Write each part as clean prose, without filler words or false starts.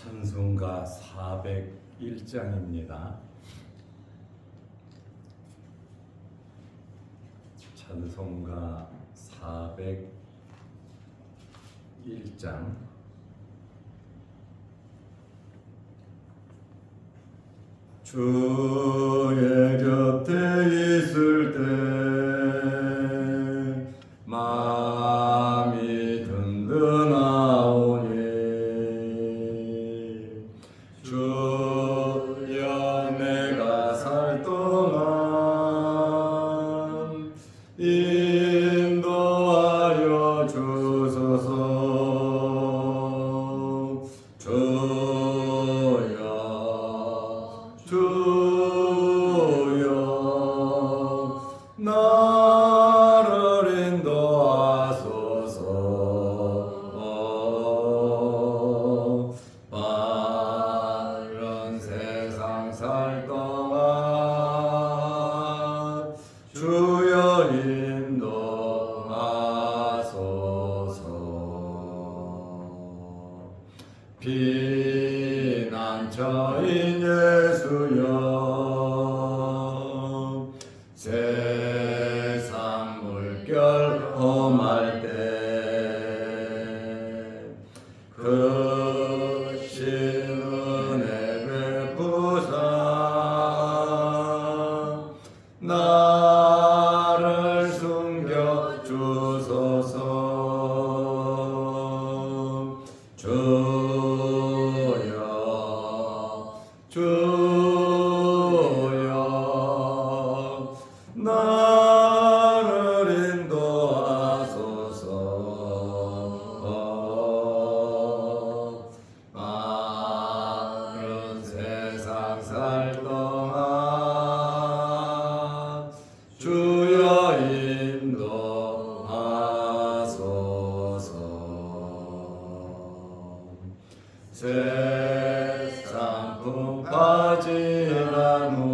찬송가 401장입니다. 찬송가 401장. 주의 곁에 있을 때 마음이 든든하오니 주여 내가 살 동안 인도하여 주소서. 주여 나를 인도하소서. 바른 세상 살 동안 주여 인도하소서. 피난처인 예수여 세상 물결 험할 때 크신 은혜 베푸사 나를 숨겨 주소서. 주여 나를 인도하소서. 바른 세상 살 동안 주여 인도하소서. 세상 품 빠지난 후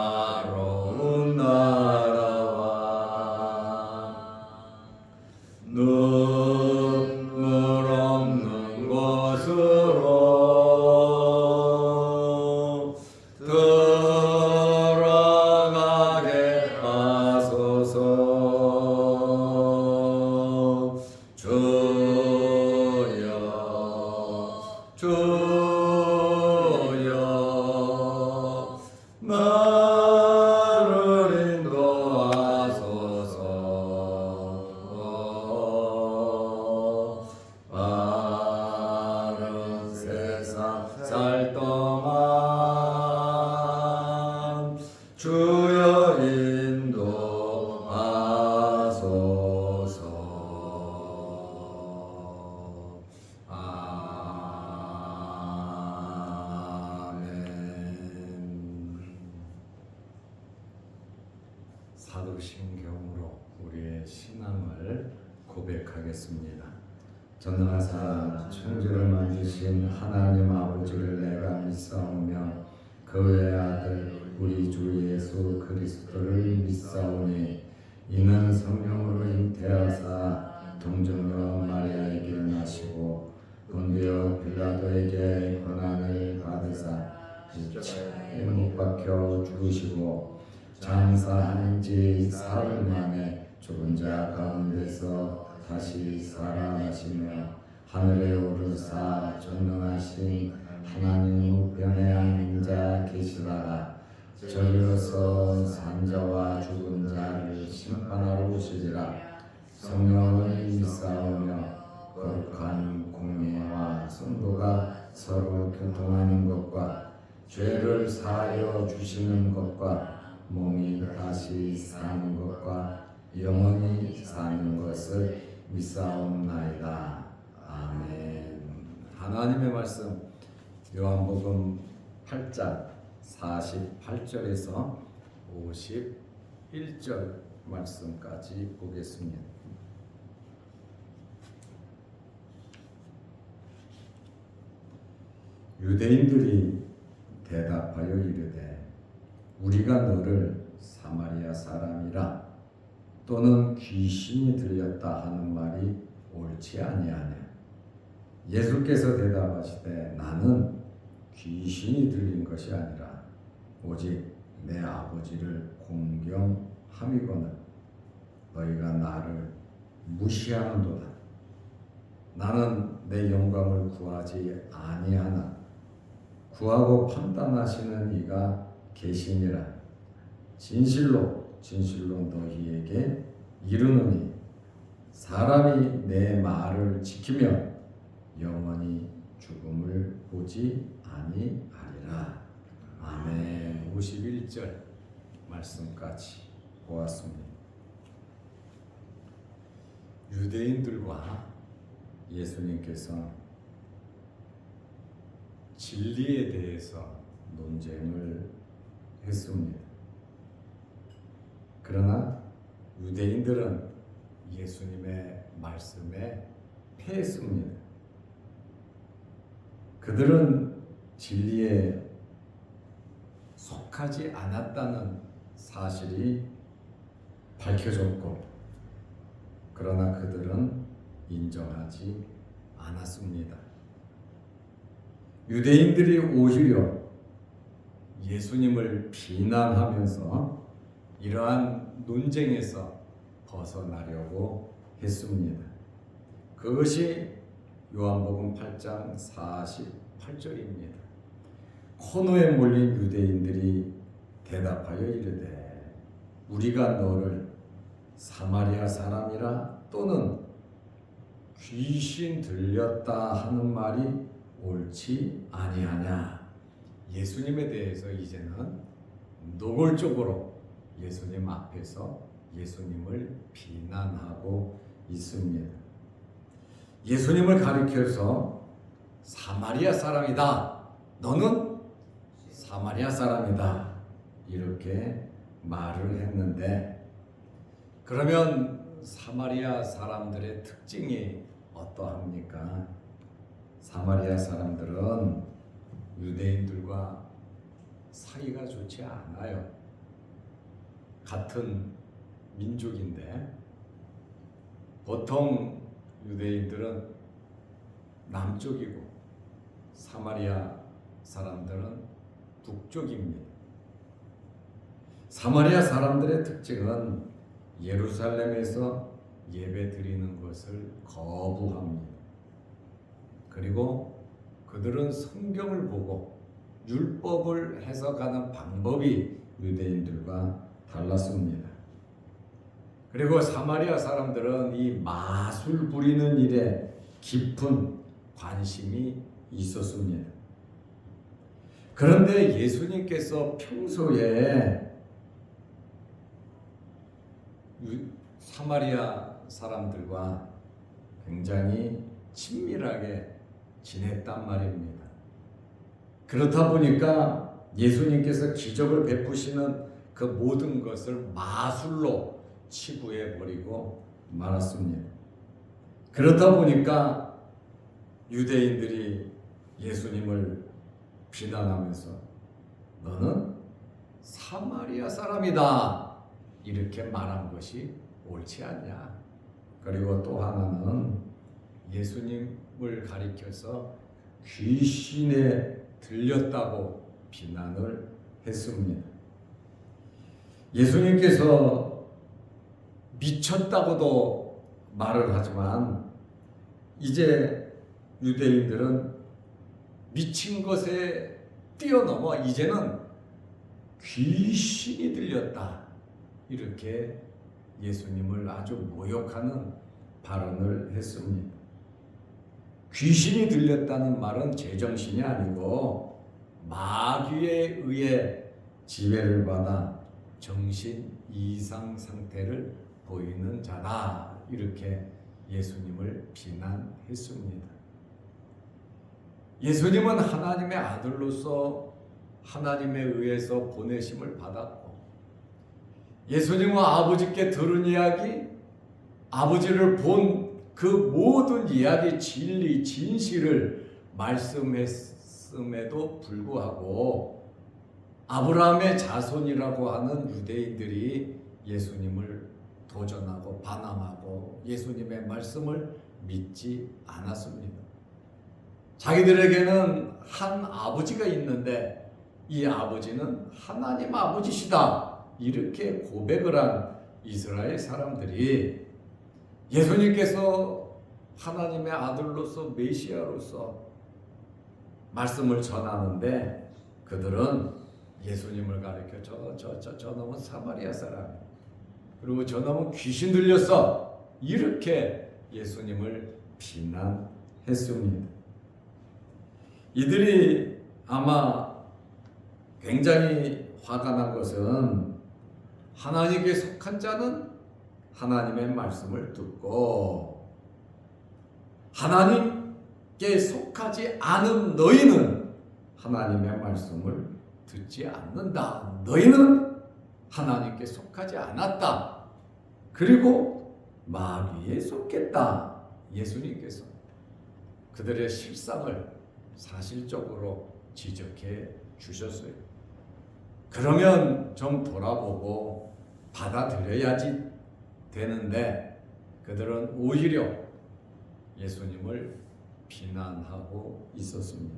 영화로운 나라와 눈물 없는 곳으로 들어가게 하소서. 주여 나를 인도하소서. 바른 세상 살 동안 주여 인도하소서. 사도신경으로 우리의 신앙을 고백하겠습니다. 전능하사 천지를 만드신 하나님 아버지를 내가 믿사오며 그 외아들 우리 주 예수 그리스도를 믿사오니 이는 성령으로 잉태하사 동정녀 마리아에게 나시고 본디오 빌라도에게 고난을 받으사 십자가에 못 박혀 죽으시고 장사한 지 사흘 만에 죽은 자 가운데서 다시 살아나시며 하늘에 오르사 전능하신 하나님 우편에 앉아 계시다가 저리로서 산자와 죽은 자를 심판하러 오시리라. 성령을 믿사오며 거룩한 공예와 성도가 서로 교통하는 것과 죄를 사하여 주시는 것과 몸이 다시 사는 것과 영원히 사는 것을 믿사옵나이다. 아멘. 하나님의 말씀 요한복음 8장 48절에서 51절 말씀까지 보겠습니다. 유대인들이 대답하여 이르되 우리가 너를 사마리아 사람이라 또는 귀신이 들렸다 하는 말이 옳지 아니하냐. 예수께서 대답하시되 나는 귀신이 들린 것이 아니라 오직 내 아버지를 공경함이거늘 너희가 나를 무시하는도다. 나는 내 영광을 구하지 아니하나 구하고 판단하시는 이가 계시니라. 진실로 진실로 너희에게 이르노니 사람이 내 말을 지키면 영원히 죽음을 보지 아니하리라. 아멘. 51절 말씀까지 보았습니다. 유대인들과 예수님께서 진리에 대해서 논쟁을 했습니다. 그러나 유대인들은 예수님의 말씀에 패했습니다. 그들은 진리에 속하지 않았다는 사실이 밝혀졌고, 그러나 그들은 인정하지 않았습니다. 유대인들이 오히려 예수님을 비난하면서 이러한 논쟁에서 벗어나려고 했습니다. 그것이 요한복음 8장 48절입니다. 코너에 몰린 유대인들이 대답하여 이르되 우리가 너를 사마리아 사람이라 또는 귀신 들렸다 하는 말이 옳지 아니하냐. 예수님에 대해서 이제는 노골적으로 예수님 앞에서 예수님을 비난하고 있습니다. 예수님을 가리켜서 사마리아 사람이다. 너는 사마리아 사람이다. 이렇게 말을 했는데, 그러면 사마리아 사람들의 특징이 어떠합니까? 사마리아 사람들은 유대인들과 사이가 좋지 않아요. 같은 민족인데 보통 유대인들은 남쪽이고 사마리아 사람들은 북쪽입니다. 사마리아 사람들의 특징은 예루살렘에서 예배 드리는 것을 거부합니다. 그리고 그들은 성경을 보고 율법을 해석하는 방법이 유대인들과 달랐습니다. 그리고 사마리아 사람들은 이 마술 부리는 일에 깊은 관심이 있었습니다. 그런데 예수님께서 평소에 사마리아 사람들과 굉장히 친밀하게 지냈단 말입니다. 그렇다 보니까 예수님께서 기적을 베푸시는 그 모든 것을 마술로 치부해 버리고 말았습니다. 그렇다 보니까 유대인들이 예수님을 비난하면서 너는 사마리아 사람이다 이렇게 말한 것이 옳지 않냐. 그리고 또 하나는 예수님을 가리켜서 귀신에 들렸다고 비난을 했습니다. 예수님께서 미쳤다고도 말을 하지만 이제 유대인들은 미친 것에 뛰어넘어 이제는 귀신이 들렸다 이렇게 예수님을 아주 모욕하는 발언을 했습니다. 귀신이 들렸다는 말은 제정신이 아니고 마귀에 의해 지배를 받아 정신 이상 상태를 보이는 자다 이렇게 예수님을 비난했습니다. 예수님은 하나님의 아들로서 하나님에 의해서 보내심을 받았고, 예수님은 아버지께 들은 이야기, 아버지를 본 그 모든 이야기, 진리, 진실을 말씀했음에도 불구하고 아브라함의 자손이라고 하는 유대인들이 예수님을 도전하고 반항하고 예수님의 말씀을 믿지 않았습니다. 자기들에게는 한 아버지가 있는데 이 아버지는 하나님 아버지시다 이렇게 고백을 한 이스라엘 사람들이 예수님께서 하나님의 아들로서 메시아로서 말씀을 전하는데 그들은 예수님을 가리켜 저놈은 사마리아 사람, 그리고 저놈은 귀신 들렸어 이렇게 예수님을 비난했습니다. 이들이 아마 굉장히 화가 난 것은 하나님께 속한 자는 하나님의 말씀을 듣고 하나님께 속하지 않은 너희는 하나님의 말씀을 듣지 않는다. 너희는 하나님께 속하지 않았다. 그리고 마귀에 속했다. 예수님께서 그들의 실상을 사실적으로 지적해 주셨어요. 그러면 좀 돌아보고 받아들여야지 되는데 그들은 오히려 예수님을 비난하고 있었습니다.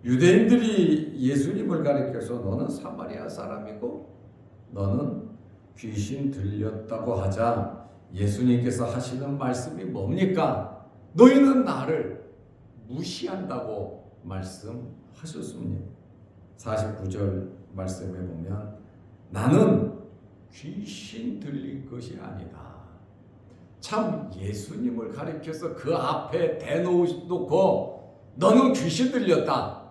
유대인들이 예수님을 가리켜서 너는 사마리아 사람이고 너는 귀신 들렸다고 하자 예수님께서 하시는 말씀이 뭡니까? 너희는 나를 무시한다고 말씀하셨습니다. 49절 말씀에 보면 나는 귀신 들린 것이 아니다. 참 예수님을 가리켜서 그 앞에 대놓고 너는 귀신 들렸다.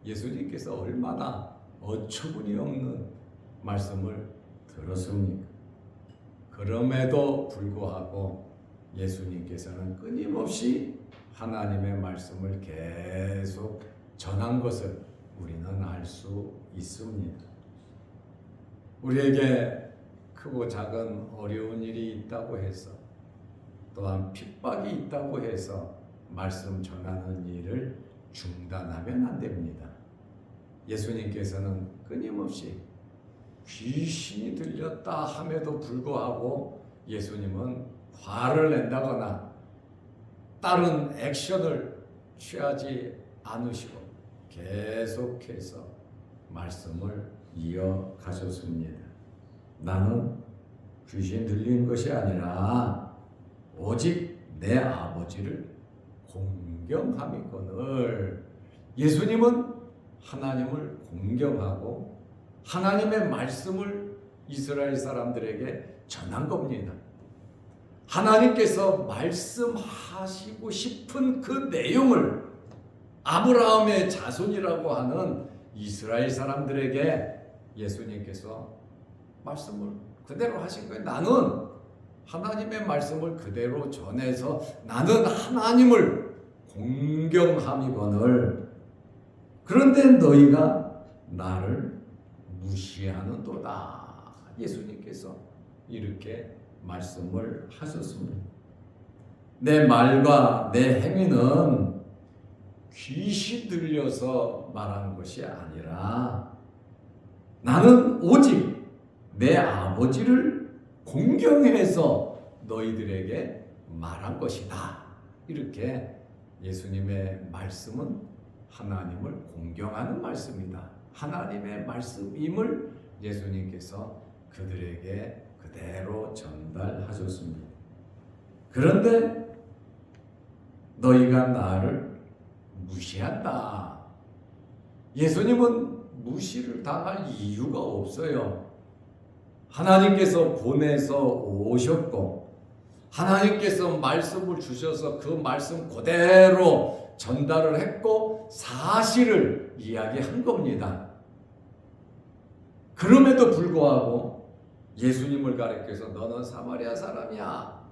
예수님께서 얼마나 어처구니 없는 말씀을 들었습니까? 그럼에도 불구하고 예수님께서는 끊임없이 하나님의 말씀을 계속 전한 것을 우리는 알 수 있습니다. 우리에게 크고 작은 어려운 일이 있다고 해서 또한 핍박이 있다고 해서 말씀 전하는 일을 중단하면 안 됩니다. 예수님께서는 끊임없이 귀신이 들렸다 함에도 불구하고 예수님은 화를 낸다거나 다른 액션을 취하지 않으시고 계속해서 말씀을 이어가셨습니다. 나는 귀신 들린 것이 아니라 오직 내 아버지를 공경함이거늘. 예수님은 하나님을 공경하고 하나님의 말씀을 이스라엘 사람들에게 전한 겁니다. 하나님께서 말씀하시고 싶은 그 내용을 아브라함의 자손이라고 하는 이스라엘 사람들에게 예수님께서 말씀을 그대로 하신 거예요. 나는 하나님의 말씀을 그대로 전해서 나는 하나님을 공경함이거늘. 그런데 너희가 나를 무시하는도다. 예수님께서 이렇게 말씀을 하셨습니다. 내 말과 내 행위는 귀신 들려서 말한 것이 아니라 나는 오직 내 아버지를 공경해서 너희들에게 말한 것이다. 이렇게 예수님의 말씀은 하나님을 공경하는 말씀이다. 하나님의 말씀임을 예수님께서 그들에게 그대로 전달하셨습니다. 그런데 너희가 나를 무시한다. 예수님은 무시를 당할 이유가 없어요. 하나님께서 보내서 오셨고 하나님께서 말씀을 주셔서 그 말씀 그대로 전달을 했고 사실을 이야기한 겁니다. 그럼에도 불구하고 예수님을 가리켜서 너는 사마리아 사람이야,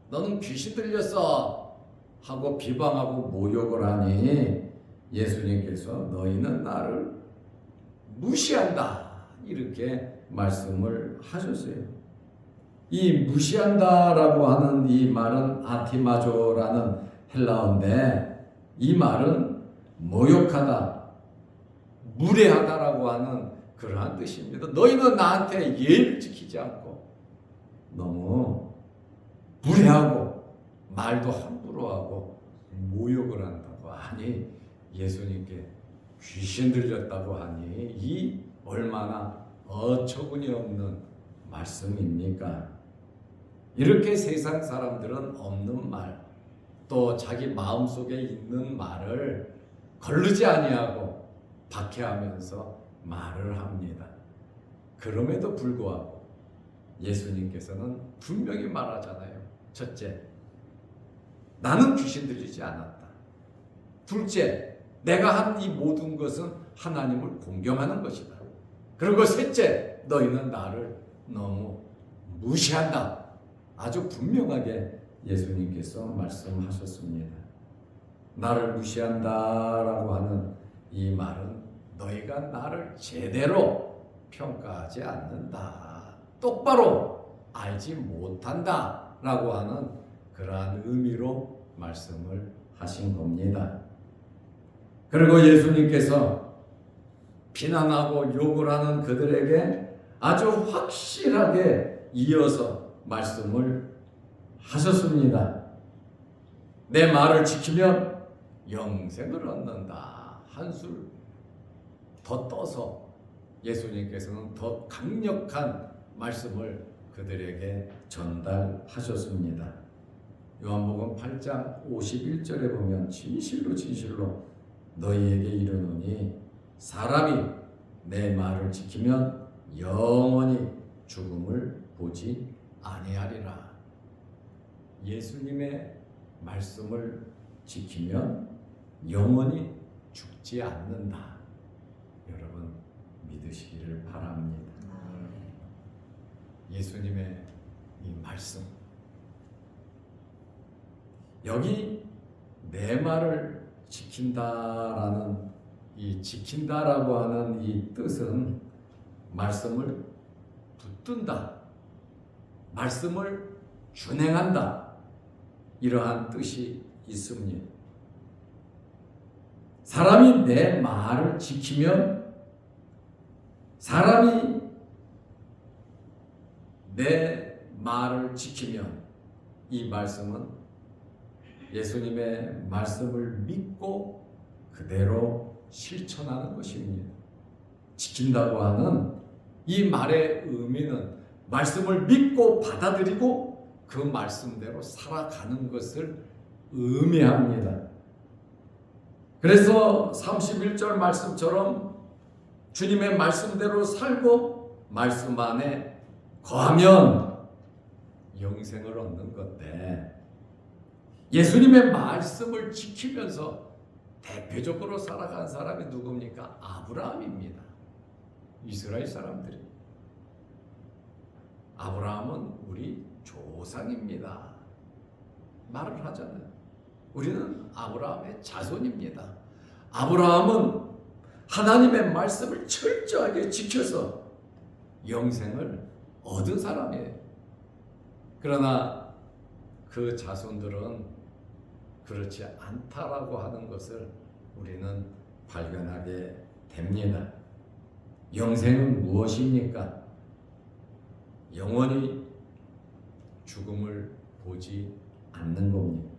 너는 귀신 들렸어 하고 비방하고 모욕을 하니 예수님께서 너희는 나를 무시한다 이렇게 말씀을 하셨어요. 이 무시한다라고 하는 이 말은 아티마조라는 헬라어인데 이 말은 모욕하다, 무례하다라고 하는 그러한 뜻입니다. 너희는 나한테 예의를 지키지 않고 너무 무례하고 말도 함부로 하고 모욕을 한다고 하니 예수님께 귀신 들렸다고 하니 이 얼마나 어처구니 없는 말씀입니까? 이렇게 세상 사람들은 없는 말, 또 자기 마음속에 있는 말을 거르지 아니하고 박해하면서 말을 합니다. 그럼에도 불구하고 예수님께서는 분명히 말하잖아요. 첫째, 나는 귀신 들리지 않았다. 둘째, 내가 한 이 모든 것은 하나님을 공경하는 것이다. 그리고 셋째, 너희는 나를 너무 무시한다. 아주 분명하게 예수님께서 말씀하셨습니다. 나를 무시한다라고 하는 이 말은 너희가 나를 제대로 평가하지 않는다. 똑바로 알지 못한다. 라고 하는 그러한 의미로 말씀을 하신 겁니다. 그리고 예수님께서 비난하고 욕을 하는 그들에게 아주 확실하게 이어서 말씀을 하셨습니다. 내 말을 지키면 영생을 얻는다. 한술 더 떠서 예수님께서는 더 강력한 말씀을 그들에게 전달하셨습니다. 요한복음 8장 51절에 보면 진실로 진실로 너희에게 이르노니 사람이 내 말을 지키면 영원히 죽음을 보지 아니하리라. 예수님의 말씀을 지키면 영원히 죽지 않는다. 여러분 믿으시기를 바랍니다. 예수님의 이 말씀, 여기 내 말을 지킨다라는 이 지킨다라고 하는 이 뜻은 말씀을 붙든다, 말씀을 준행한다, 이러한 뜻이 있습니다. 사람이 내 말을 지키면, 사람이 내 말을 지키면, 이 말씀은 예수님의 말씀을 믿고 그대로 실천하는 것입니다. 지킨다고 하는 이 말의 의미는 말씀을 믿고 받아들이고 그 말씀대로 살아가는 것을 의미합니다. 그래서 31절 말씀처럼 주님의 말씀대로 살고 말씀 안에 거하면 영생을 얻는 건데, 예수님의 말씀을 지키면서 대표적으로 살아간 사람이 누굽니까? 아브라함입니다. 이스라엘 사람들이. 아브라함은 우리 조상입니다. 말을 하잖아요. 우리는 아브라함의 자손입니다. 아브라함은 하나님의 말씀을 철저하게 지켜서 영생을 얻은 사람이에요. 그러나 그 자손들은 그렇지 않다라고 하는 것을 우리는 발견하게 됩니다. 영생은 무엇입니까? 영원히 죽음을 보지 않는 겁니다.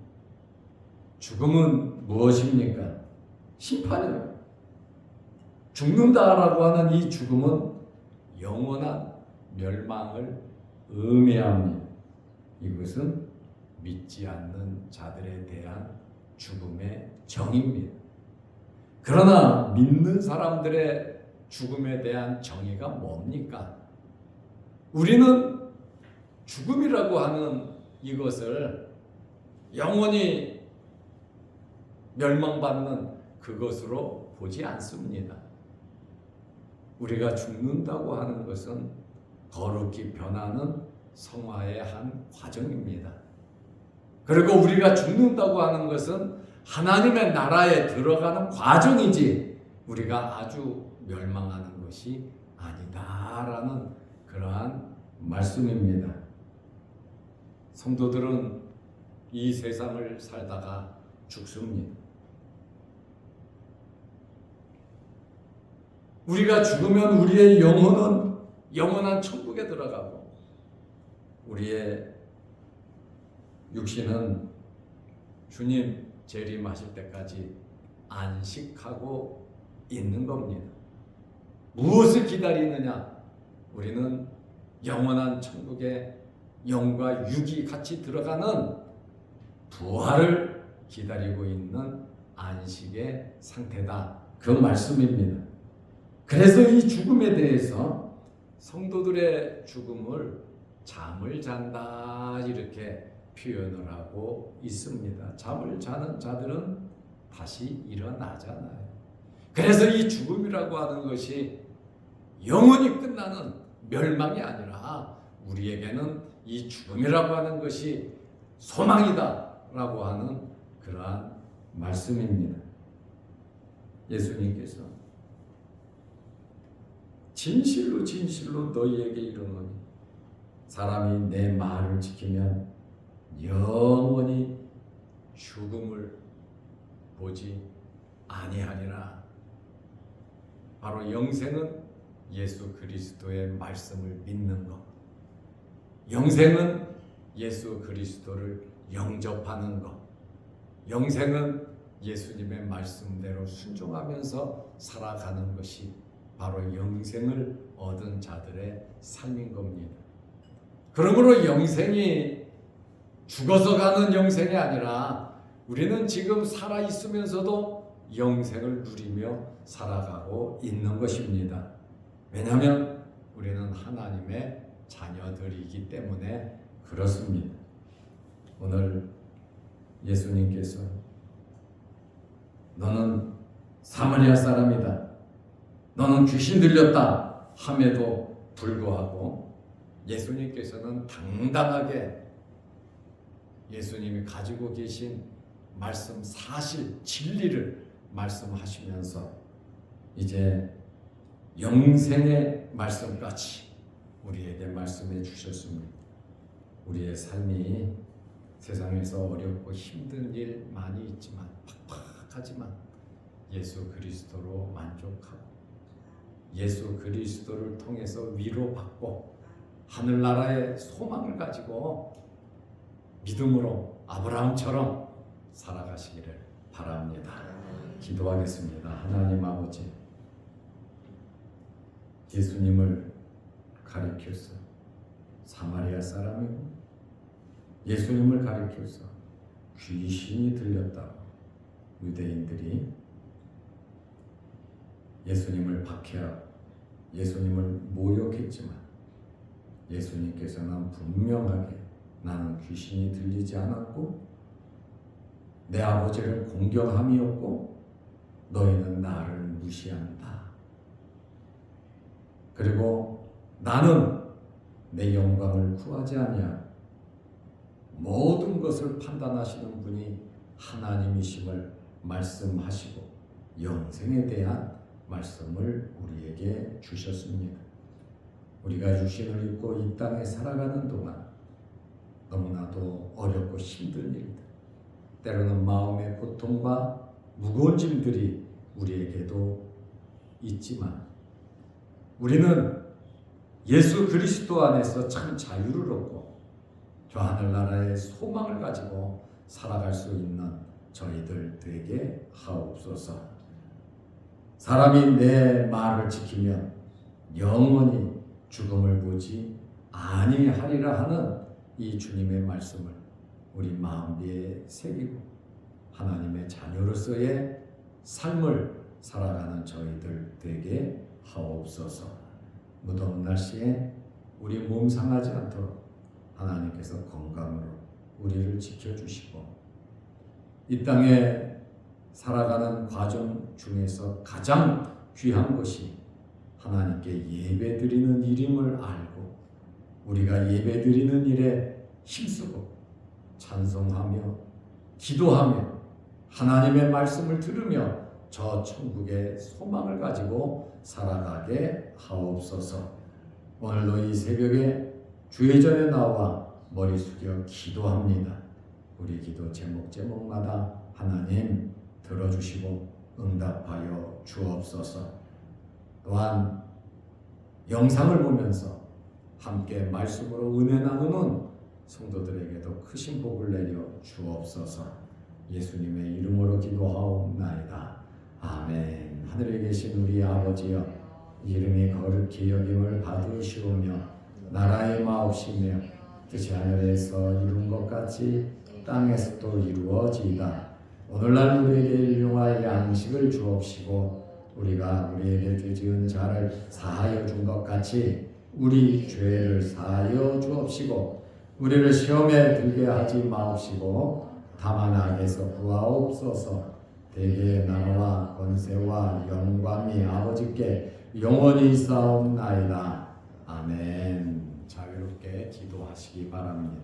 죽음은 무엇입니까? 심판이에요. 죽는다라고 하는 이 죽음은 영원한 멸망을 의미합니다. 이것은 믿지 않는 자들에 대한 죽음의 정의입니다. 그러나 믿는 사람들의 죽음에 대한 정의가 뭡니까? 우리는 죽음이라고 하는 이것을 영원히 멸망받는 그것으로 보지 않습니다. 우리가 죽는다고 하는 것은 거룩히 변하는 성화의 한 과정입니다. 그리고 우리가 죽는다고 하는 것은 하나님의 나라에 들어가는 과정이지 우리가 아주 멸망하는 것이 아니다라는 그러한 말씀입니다. 성도들은 이 세상을 살다가 죽습니다. 우리가 죽으면 우리의 영혼은 영원한 천국에 들어가고 우리의 육신은 주님 재림하실 때까지 안식하고 있는 겁니다. 무엇을 기다리느냐? 우리는 영원한 천국에 영과 육이 같이 들어가는 부활을 기다리고 있는 안식의 상태다. 그 말씀입니다. 그래서 이 죽음에 대해서 성도들의 죽음을 잠을 잔다 이렇게 표현을 하고 있습니다. 잠을 자는 자들은 다시 일어나잖아요. 그래서 이 죽음이라고 하는 것이 영원히 끝나는 멸망이 아니라 우리에게는 이 죽음이라고 하는 것이 소망이다라고 하는 그러한 말씀입니다. 예수님께서 진실로 진실로 너희에게 이르노니 사람이 내 말을 지키면 영원히 죽음을 보지 아니하리라. 바로 영생은 예수 그리스도의 말씀을 믿는 것. 영생은 예수 그리스도를 영접하는 것. 영생은 예수님의 말씀대로 순종하면서 살아가는 것이 바로 영생을 얻은 자들의 삶인 겁니다. 그러므로 영생이 죽어서 가는 영생이 아니라 우리는 지금 살아 있으면서도 영생을 누리며 살아가고 있는 것입니다. 왜냐하면 우리는 하나님의 자녀들이기 때문에 그렇습니다. 오늘 예수님께서 너는 사마리아 사람이다, 너는 귀신 들렸다 함에도 불구하고 예수님께서는 당당하게 예수님이 가지고 계신 말씀, 사실, 진리를 말씀하시면서 이제 영생의 말씀까지 우리에게 말씀해 주셨습니다. 우리의 삶이 세상에서 어렵고 힘든 일 많이 있지만 팍팍하지만 예수 그리스도로 만족하고 예수 그리스도를 통해서 위로받고 하늘나라의 소망을 가지고 믿음으로 아브라함처럼 살아가시기를 바랍니다. 기도하겠습니다. 하나님 아버지, 예수님을 가리켜서 사마리아 사람이고 예수님을 가리켜서 귀신이 들렸다고 유대인들이 예수님을 박해하고 예수님을 모욕했지만 예수님께서는 분명하게 나는 귀신이 들리지 않았고 내 아버지를 공경함이었고 너희는 나를 무시한다. 그리고 나는 내 영광을 구하지 아니하고 모든 것을 판단하시는 분이 하나님이심을 말씀하시고 영생에 대한 말씀을 우리에게 주셨습니다. 우리가 육신을 입고 이 땅에 살아가는 동안 너무나도 어렵고 힘든 일들, 때로는 마음의 고통과 무거운 짐들이 우리에게도 있지만 우리는 예수 그리스도 안에서 참 자유를 얻고 저 하늘나라의 소망을 가지고 살아갈 수 있는 저희들 되게 하옵소서. 사람이 내 말을 지키면 영원히 죽음을 보지 아니하리라 하는 이 주님의 말씀을 우리 마음에 새기고 하나님의 자녀로서의 삶을 살아가는 저희들 되게 하옵소서. 무더운 날씨에 우리 몸 상하지 않도록 하나님께서 건강으로 우리를 지켜주시고 이 땅에 살아가는 과정 중에서 가장 귀한 것이 하나님께 예배드리는 일임을 알고 우리가 예배드리는 일에 힘쓰고 찬송하며 기도하며 하나님의 말씀을 들으며 저 천국의 소망을 가지고 살아가게 하옵소서. 오늘도 이 새벽에 주의 전에 나와 머리 숙여 기도합니다. 우리 기도 제목마다 하나님 들어주시고 응답하여 주옵소서. 또한 영상을 보면서 함께 말씀으로 은혜 나누는 성도들에게도 크신 복을 내려 주옵소서. 예수님의 이름으로 기도하옵나이다. 아멘. 하늘에 계신 우리 아버지여, 이름이 거룩히 여김을 받으시오며 나라의 마옵시며 뜻이 하늘에서 이룬 것 같이 땅에서도 이루어지이다. 오늘날 우리에게 일용할 양식을 주옵시고 우리가 우리에게 죄 지은 자를 사하여 준 것 같이 우리 죄를 사하여 주옵시고 우리를 시험에 들게 하지 마옵시고 다만 악에서 구하옵소서. 대개의 나라와 권세와 영광이 아버지께 영원히 있사옵나이다. 아멘. 자유롭게 기도하시기 바랍니다.